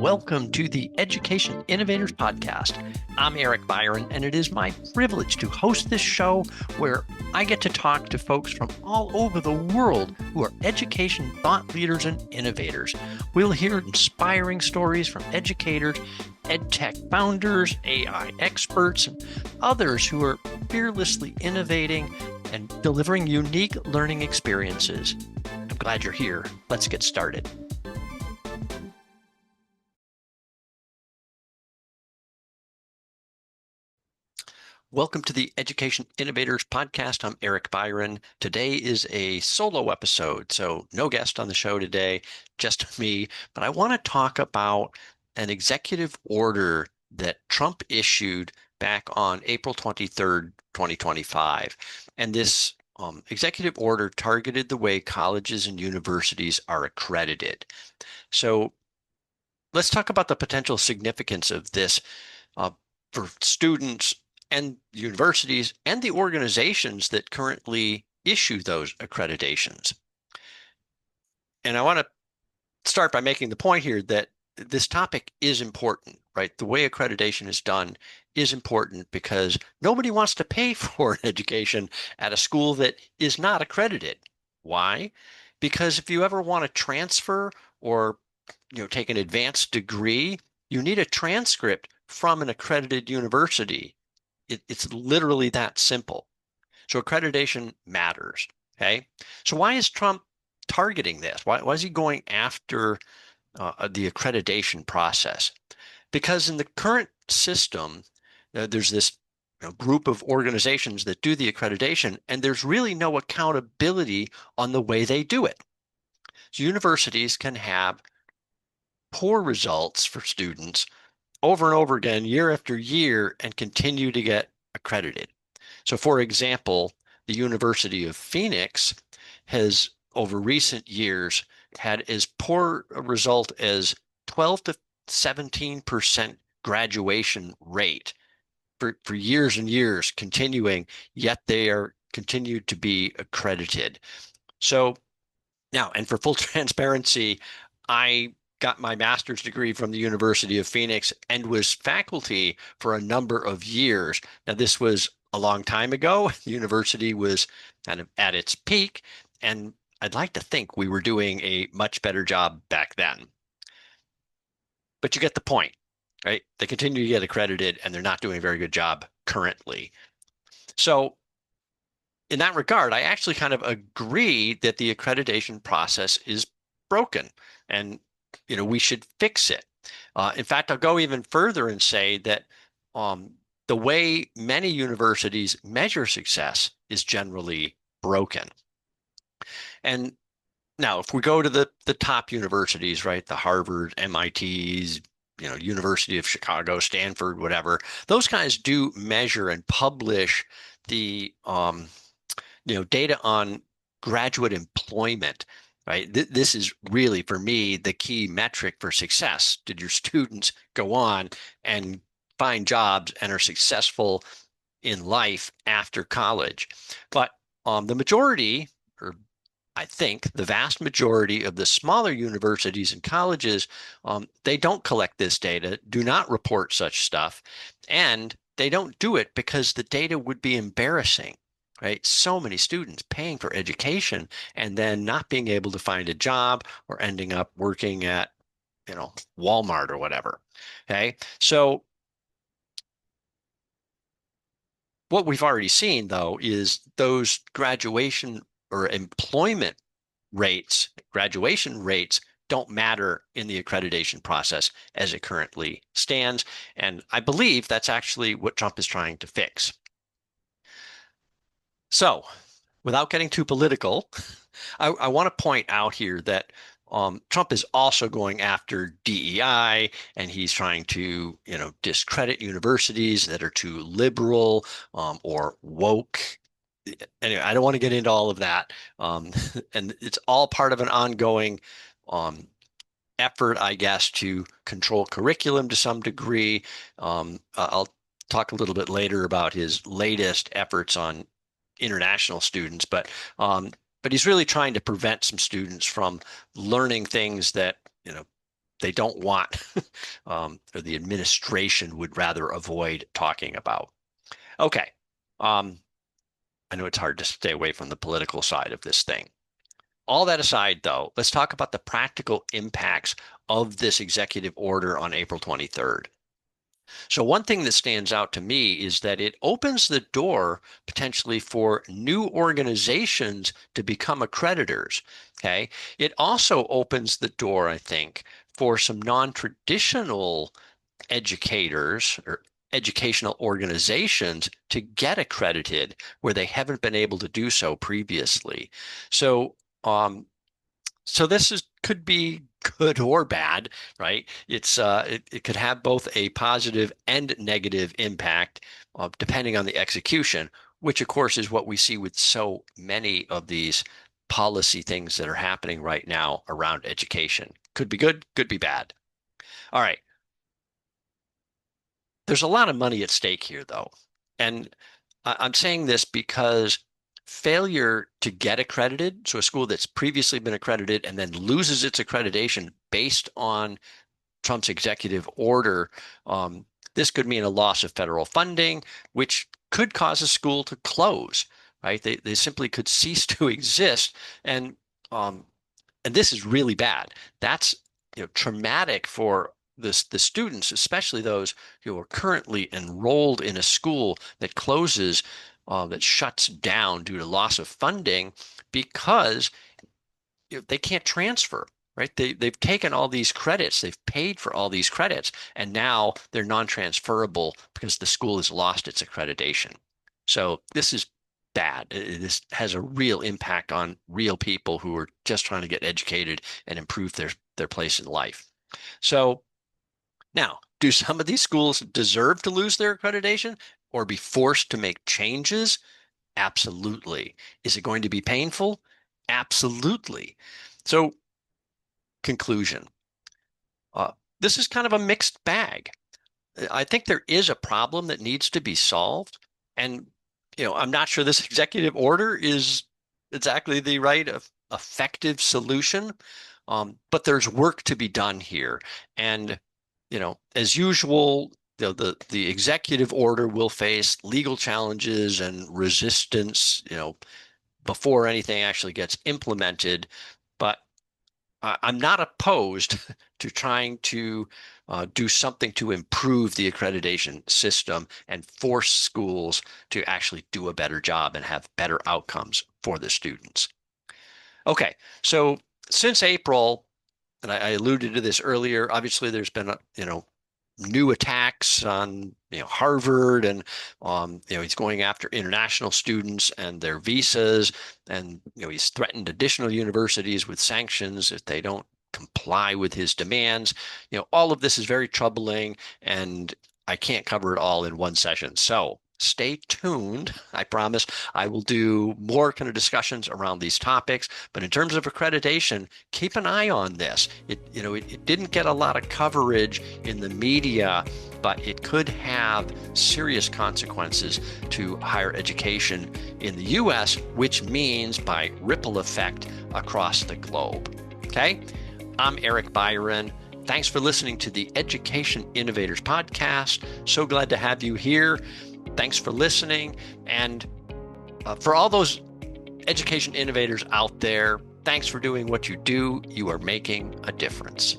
Welcome to the Education Innovators Podcast. I'm Eric Byron, and it is my privilege to host this show where I get to talk to folks from all over the world who are education thought leaders and innovators. We'll hear inspiring stories from educators, EdTech founders, AI experts, and others who are fearlessly innovating and delivering unique learning experiences. I'm glad you're here. Let's get started. Welcome to the Education Innovators Podcast. I'm Eric Byron. Today is a solo episode, so no guest on the show today, just me. But I want to talk about an executive order that Trump issued back on April 23rd, 2025. And this executive order targeted the way colleges and universities are accredited. So let's talk about the potential significance of this for students and universities and the organizations that currently issue those accreditations. And I want to start by making the point here that this topic is important, right? The way accreditation is done is important because nobody wants to pay for an education at a school that is not accredited. Why? Because if you ever want to transfer or take an advanced degree, you need a transcript from an accredited university. It's literally that simple. So accreditation matters, okay? So why is Trump targeting this? Why is he going after the accreditation process? Because in the current system, there's this group of organizations that do the accreditation, and there's really no accountability on the way they do it. So universities can have poor results for students over and over again, year after year, and continue to get accredited. So for example, the University of Phoenix has, over recent years, had as poor a result as 12 to 17% graduation rate for years and years continuing, yet they are continued to be accredited. So now, and for full transparency, I got my master's degree from the University of Phoenix and was faculty for a number of years. Now, this was a long time ago. The university was kind of at its peak, and I'd like to think we were doing a much better job back then. But you get the point, right? They continue to get accredited, and they're not doing a very good job currently. So in that regard, I actually kind of agree that the accreditation process is broken, and we should fix it. In fact, I'll go even further and say that the way many universities measure success is generally broken. And now, if we go to the top universities, right, the Harvard, MITs, University of Chicago, Stanford, whatever, those guys do measure and publish the data on graduate employment. Right? This is really, for me, the key metric for success. Did your students go on and find jobs and are successful in life after college? But the majority, or I think the vast majority of the smaller universities and colleges, they don't collect this data, do not report such stuff, and they don't do it because the data would be embarrassing. Right? So many students paying for education and then not being able to find a job or ending up working at, Walmart or whatever. Okay. So what we've already seen, though, is those graduation or employment rates, graduation rates don't matter in the accreditation process as it currently stands. And I believe that's actually what Trump is trying to fix. So, without getting too political, I want to point out here that Trump is also going after DEI, and he's trying to, discredit universities that are too liberal or woke. Anyway, I don't want to get into all of that. And it's all part of an ongoing effort, I guess, to control curriculum to some degree. I'll talk a little bit later about his latest efforts on international students, but he's really trying to prevent some students from learning things that they don't want, or the administration would rather avoid talking about. Okay. I know it's hard to stay away from the political side of this thing. All that aside, though, let's talk about the practical impacts of this executive order on April 23rd. So one thing that stands out to me is that it opens the door potentially for new organizations to become accreditors. Okay. It also opens the door, I think, for some non-traditional educators or educational organizations to get accredited where they haven't been able to do so previously. So so this could be good or bad, right? It could have both a positive and negative impact depending on the execution, which of course is what we see with so many of these policy things that are happening right now around education. Could be good, could be bad. All right. There's a lot of money at stake here, though. And I'm saying this because failure to get accredited, so a school that's previously been accredited and then loses its accreditation based on Trump's executive order, this could mean a loss of federal funding, which could cause a school to close, right? They simply could cease to exist. And this is really bad. That's traumatic for the students, especially those who are currently enrolled in a school that closes, that shuts down due to loss of funding because they can't transfer, right? They've taken all these credits, they've paid for all these credits, and now they're non-transferable because the school has lost its accreditation. So this is bad. This has a real impact on real people who are just trying to get educated and improve their place in life. So now, do some of these schools deserve to lose their accreditation or be forced to make changes? Absolutely. Is it going to be painful? Absolutely. So, conclusion. This is kind of a mixed bag. I think there is a problem that needs to be solved. And, I'm not sure this executive order is exactly the right effective solution. But there's work to be done here. And as usual, the executive order will face legal challenges and resistance, before anything actually gets implemented. But I'm not opposed to trying to do something to improve the accreditation system and force schools to actually do a better job and have better outcomes for the students. Okay, so since April, and I alluded to this earlier, obviously there's been, new attacks on, Harvard, and, he's going after international students and their visas, and, he's threatened additional universities with sanctions if they don't comply with his demands. All of this is very troubling, and I can't cover it all in one session. So stay tuned. I promise I will do more kind of discussions around these topics. But in terms of accreditation, keep an eye on this. It didn't get a lot of coverage in the media, but it could have serious consequences to higher education in the US, which means by ripple effect across the globe. Okay? I'm Eric Byron. Thanks for listening to the Education Innovators Podcast. So glad to have you here. Thanks for listening. And for all those education innovators out there, thanks for doing what you do. You are making a difference.